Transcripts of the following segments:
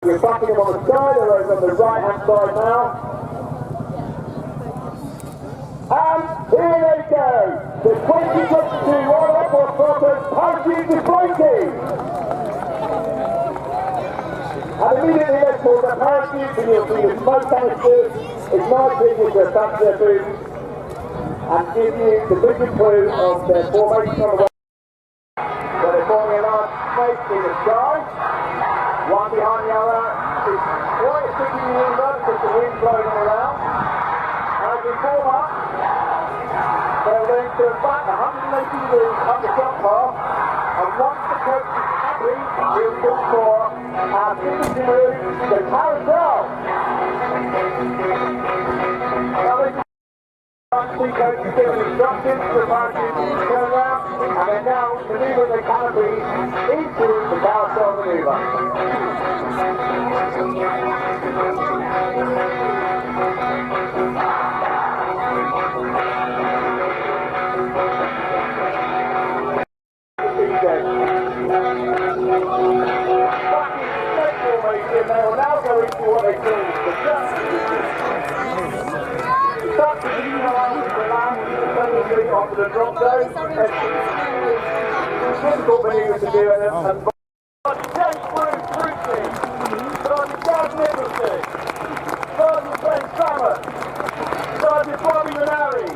We're backing them on the side, they're over on the right hand side now. And here they go, the 2022 RAF Cosford Parachute Display Team. And immediately let's pull the parachutes and you'll see the smoke canisters igniting with the attach to their boots and give you the visual clue of their formation on the way. So they're forming a large space in the sky, one behind the other. It's quite a sticky maneuver because the wind's blowing them around. As we form up, they're going to back 180 degrees up the front path, and once the coach is happy, we'll look for our signature move, the carousel. Now the coach is giving instructions to the parachute to turn around, and they're now manoeuvring the canopies into the carousel manoeuvre. They will now go into what they call the jump position. Start to lean around the land, the onto the drop zone. It's difficult manoeuvre to do, and James Bruce, Sergeant Dad Nicholson, Sergeant Ben Sammett, Sergeant Bobby Manari,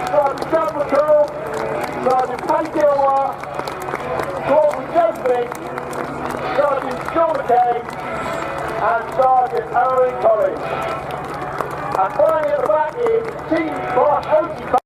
Sergeant Doug McCall, Sergeant Paddy Gilmore, Corporal Josephine, Sergeant John McKay, and Sergeant Owen Collins. And finally at the back is Team Boss OT.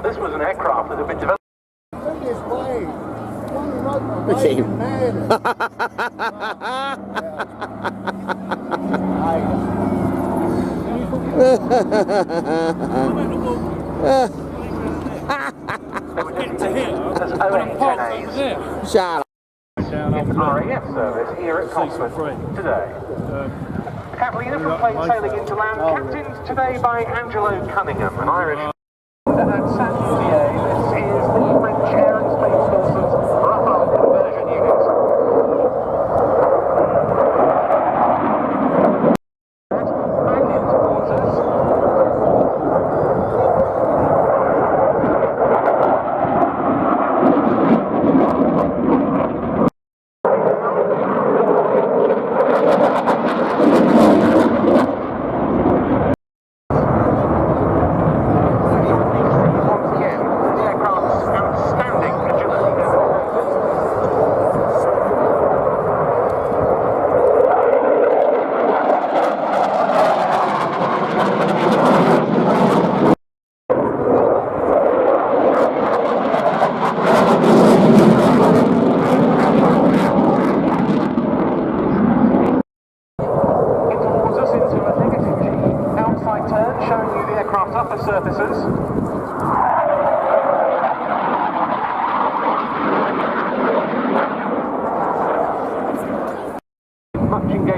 This was an aircraft that had been developed. Shut up. RAF service here at Cosford today. Catalina from plane sailing into land, captained today by Angelo Cunningham, an Irish. At Saint-Didier, this is the French Air and Space Forces Rafale conversion unit. Back into quarters. Once again,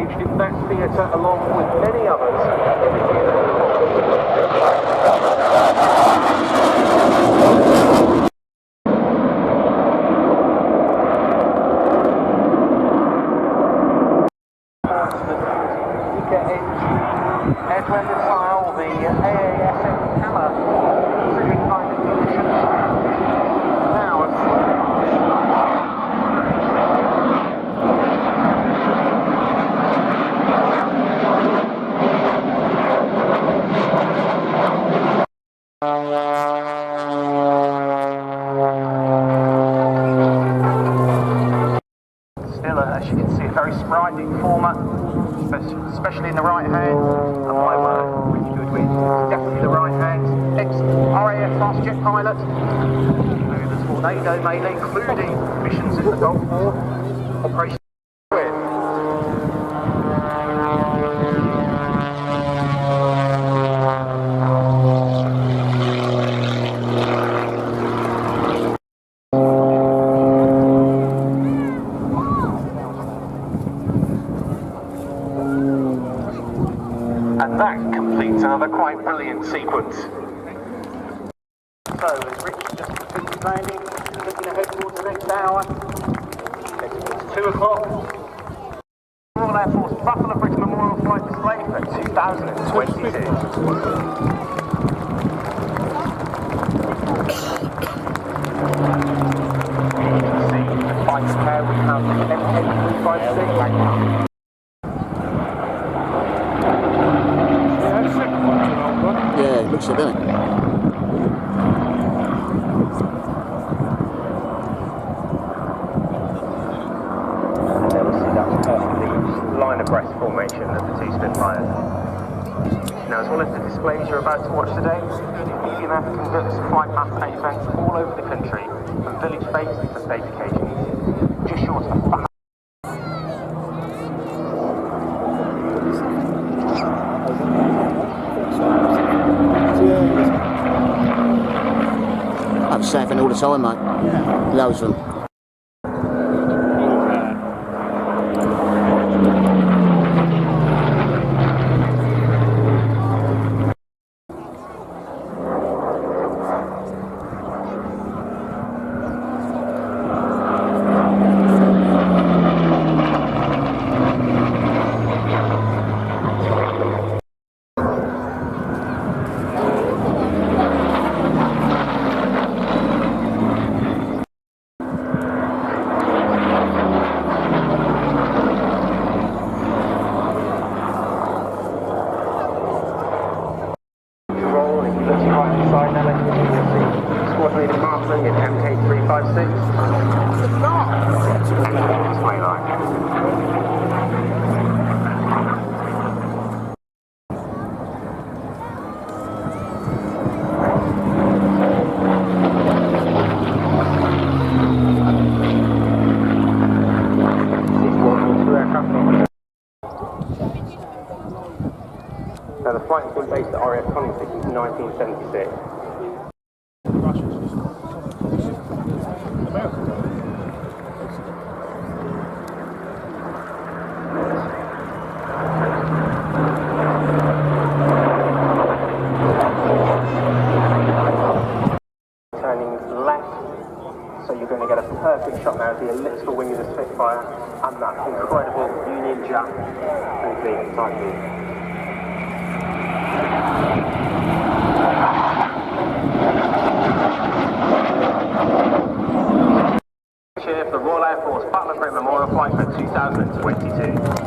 staged in that theatre along with many others in the theatre. Edwin Missile, the AASM Hammer, really kind of condition. Now, still, as you can see, a very sprightly performer, especially in the right hand. And my word, with Goodwin, definitely the right hand. Ex-RAF fast jet pilot, through the Tornado mainly, including missions in the Gulf War, Operation Goodwin. And that completes another quite brilliant sequence. So, as Rich just completed landing, looking ahead towards the next hour. It's 2 o'clock. Royal Air Force Buffalo Bridge Memorial Flight Display for 2022. You can see the fighter pair we have the F-35B Lightning. Yeah, it looks it, doesn't it? And there we see that perfectly line abreast formation of the two Spitfires. Now, as well as the displays you're about to watch today, BDMF conducts flight past events all over the country, from village fetes to state occasions, just short of 1,000. I'm surfing all the time, mate. Yeah. Loads of them. Now, the flight has been based at RAF Cosford since 1976. Turning left, so you're going to get a perfect shot now of the elliptical wing of the Spitfire and that incredible Union Jack and the Typhoon. Cheer for the Royal Air Force Battle of Britain Memorial Flight for 2022.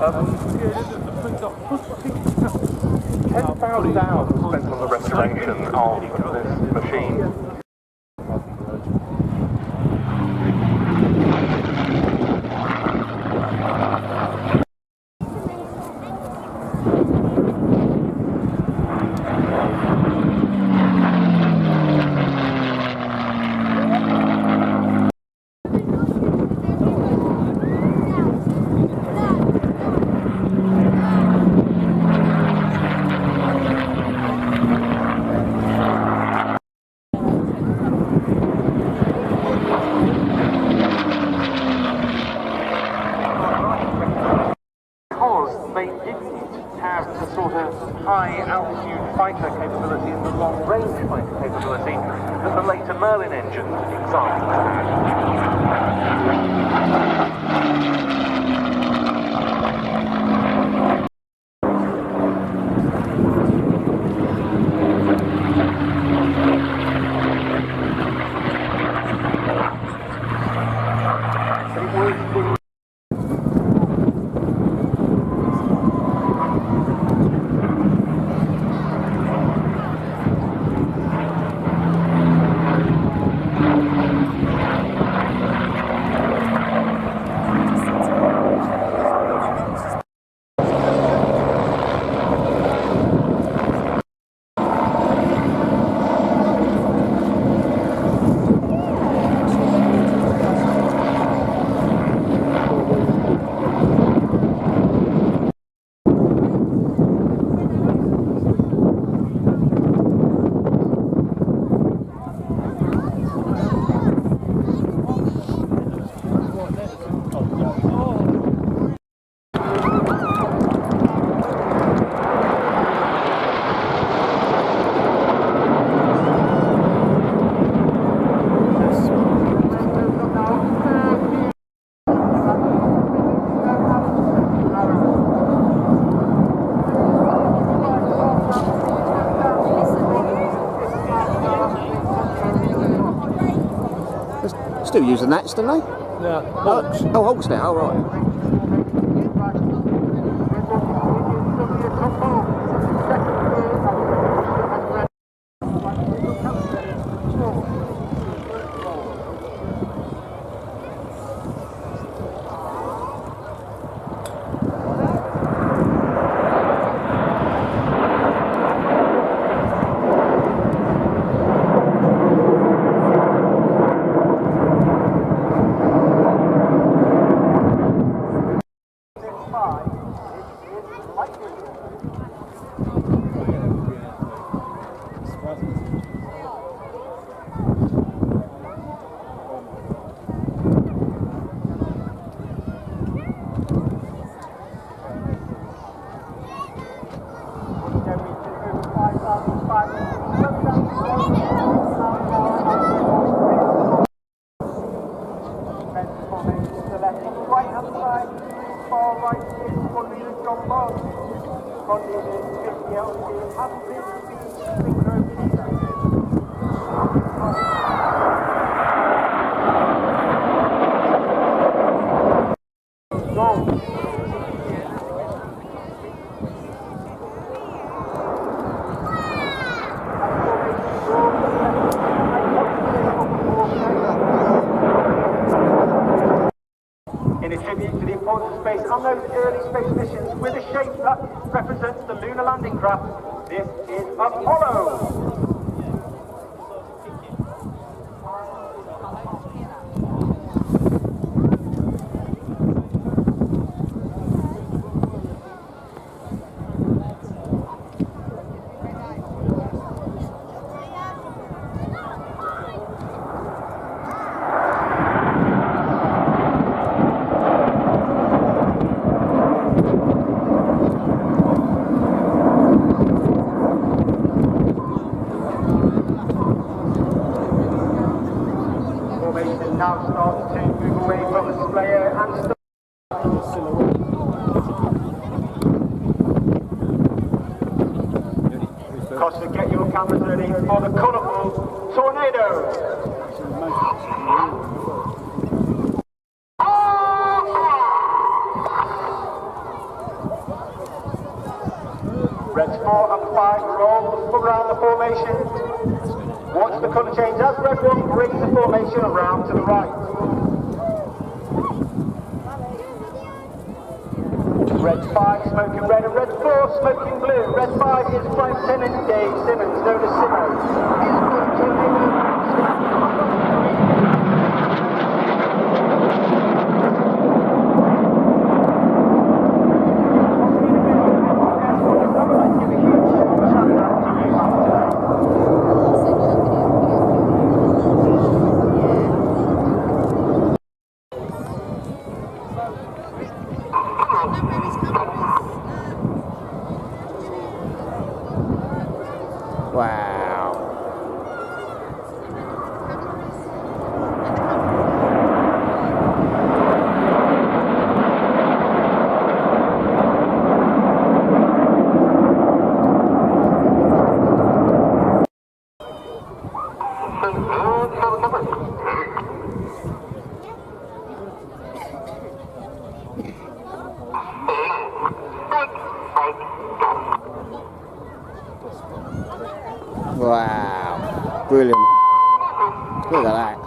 10,000 hours were spent on the restoration of this machine. They didn't have the sort of high altitude fighter capability and the long range fighter capability that the later Merlin engine examples had. Still using that, still they? Yeah. Hawks. Oh, Hawks now, oh, right. In a tribute to the importance of space and those early space missions with a shape that represents the lunar landing craft, this is Apollo! Now starts to move away from the displayer and Cosford, get your cameras ready for the colourful tornado. Reds 4 and 5 roll, move around the formation. Watch the colour change as red 1 brings the formation around to the right. Red 5 smoking red and red 4 smoking blue. Red 5 is Flight Lieutenant Dave Simmons, known as Simo. He's going to Wow. Wow. Brilliant. Look at that.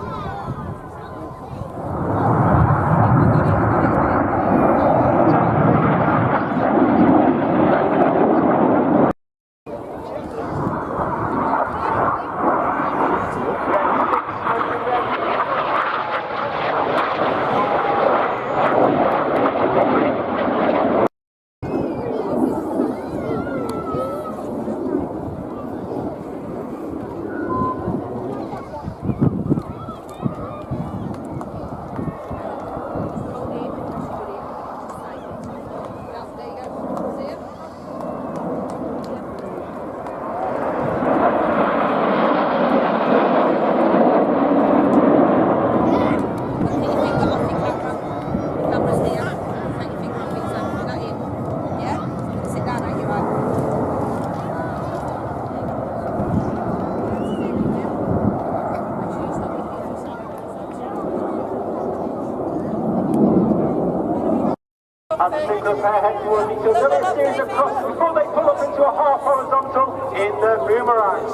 And the single pair head towards each other. Another series of crosses before they pull up into a half horizontal in the boomerang.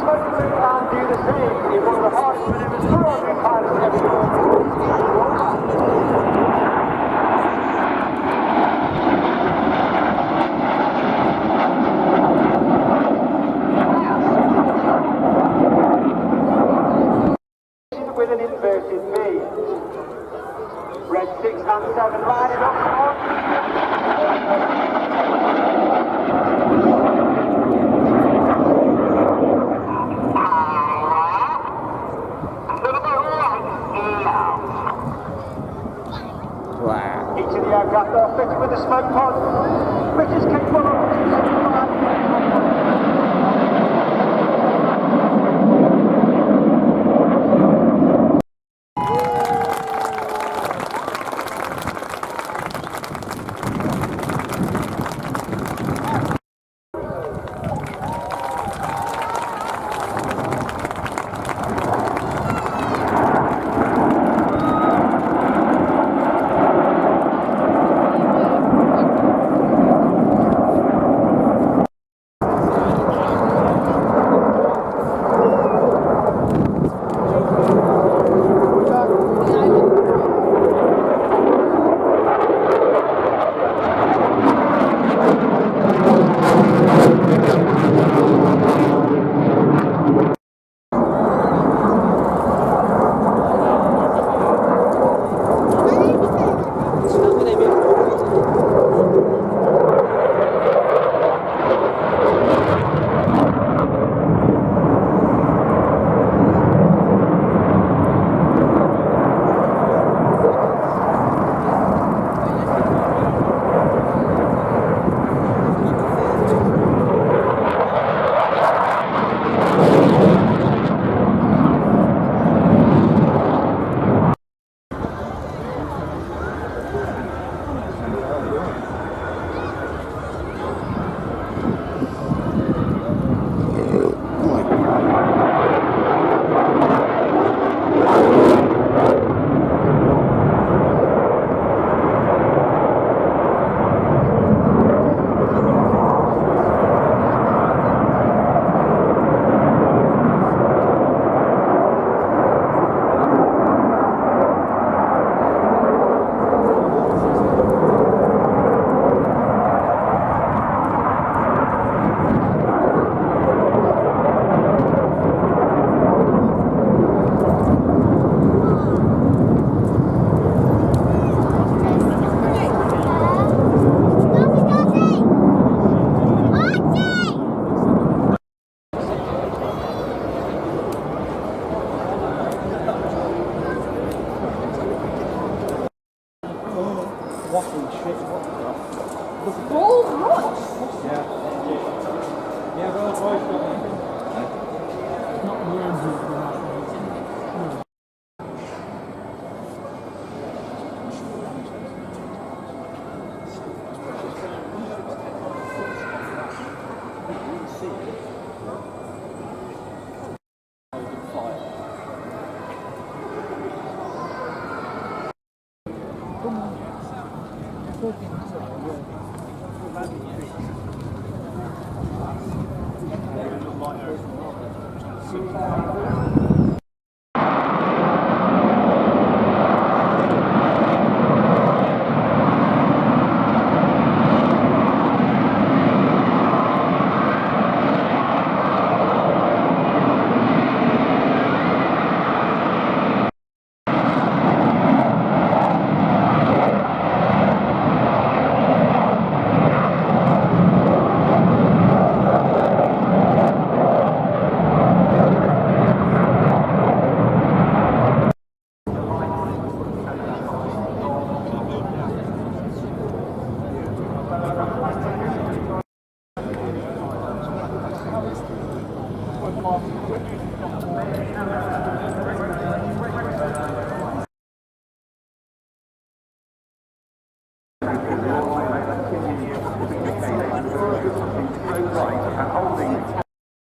Smoke through and do the same in one of the hardest maneuvers for RAF pilots ever done. With an